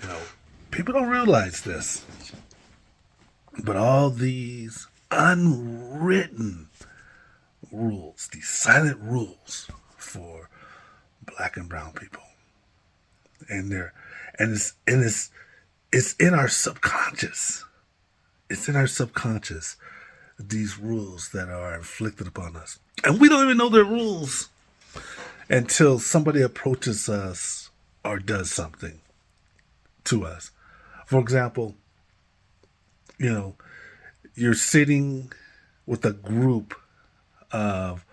You know, people don't realize this, but all these unwritten rules, these silent rules for black and brown people, and they're and it's in our subconscious. It's in our subconscious, these rules that are inflicted upon us. And we don't even know they're rules until somebody approaches us or does something to us. For example, you know, you're sitting with a group of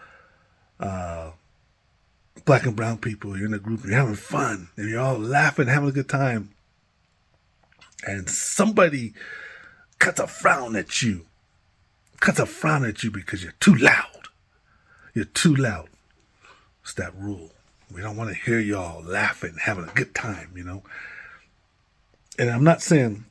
black and brown people. You're in a group, you're having fun, and you're all laughing, having a good time. And somebody cuts a frown at you, because you're too loud. You're too loud. It's that rule. We don't want to hear y'all laughing, having a good time, you know. And I'm not saying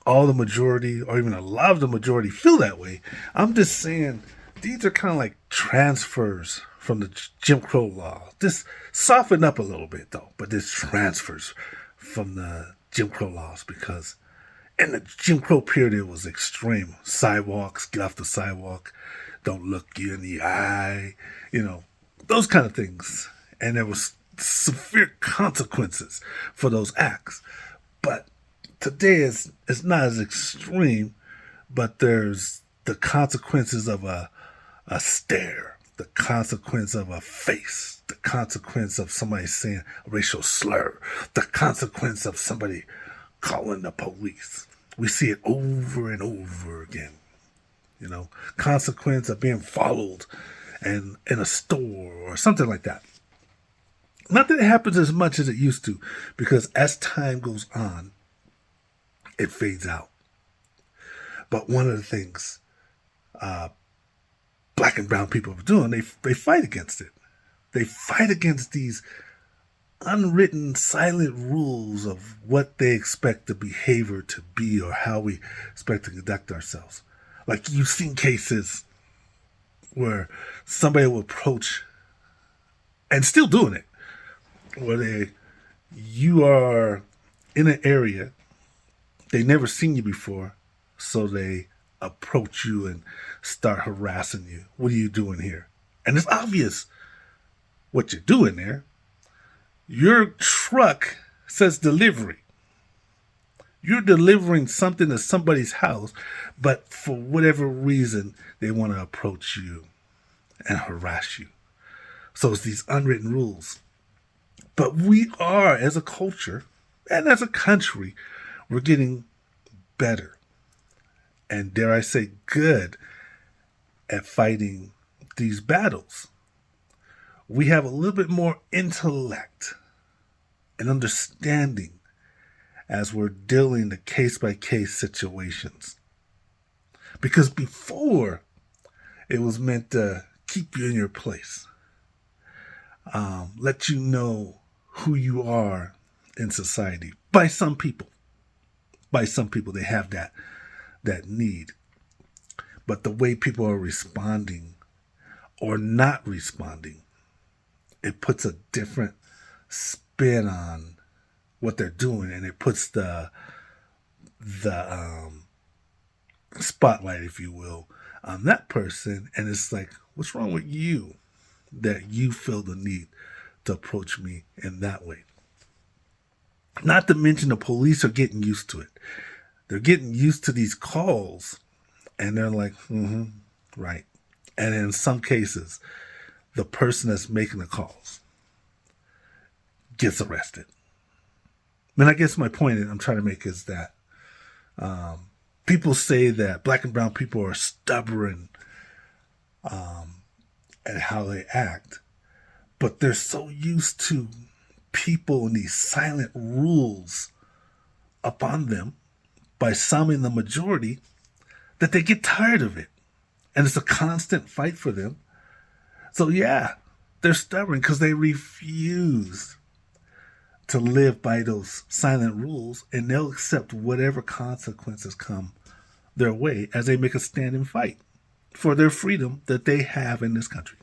all the majority or even a lot of the majority feel that way. I'm just saying these are kind of like transfers from the Jim Crow law. Just soften up a little bit though, but this transfers from the Jim Crow laws because in the Jim Crow period it was extreme. Sidewalks, get off the sidewalk, don't look you in the eye, you know, those kind of things. And there was severe consequences for those acts. But today it's not as extreme, but there's the consequences of a stare, the consequence of a face, the consequence of somebody saying a racial slur, the consequence of somebody calling the police. We see it over and over again. You know, consequence of being followed and in a store or something like that. Not that it happens as much as it used to, because as time goes on, it fades out. But one of the things black and brown people are doing, they fight against it. They fight against these unwritten, silent rules of what they expect the behavior to be or how we expect to conduct ourselves. Like you've seen cases where somebody will approach, and still doing it, where you are in an area, they never seen you before, so they approach you and start harassing you. What are you doing here? And it's obvious what you're doing there. Your truck says delivery. You're delivering something to somebody's house, but for whatever reason, they want to approach you and harass you. So it's these unwritten rules. But we are, as a culture and as a country, we're getting better and, dare I say, good at fighting these battles. We have a little bit more intellect and understanding as we're dealing the case-by-case situations. Because before, it was meant to keep you in your place, let you know who you are in society. By some people, they have that need. But the way people are responding or not responding, it puts a different spin on what they're doing, and it puts the spotlight, if you will, on that person. And it's like, what's wrong with you that you feel the need to approach me in that way? Not to mention the police are getting used to it. They're getting used to these calls, and they're like, right. And in some cases, the person that's making the calls gets arrested. And I guess my point I'm trying to make is that people say that black and brown people are stubborn at how they act, but they're so used to people and these silent rules upon them by some in the majority that they get tired of it. And it's a constant fight for them. So yeah, they're stubborn because they refuse to live by those silent rules, and they'll accept whatever consequences come their way as they make a stand and fight for their freedom that they have in this country.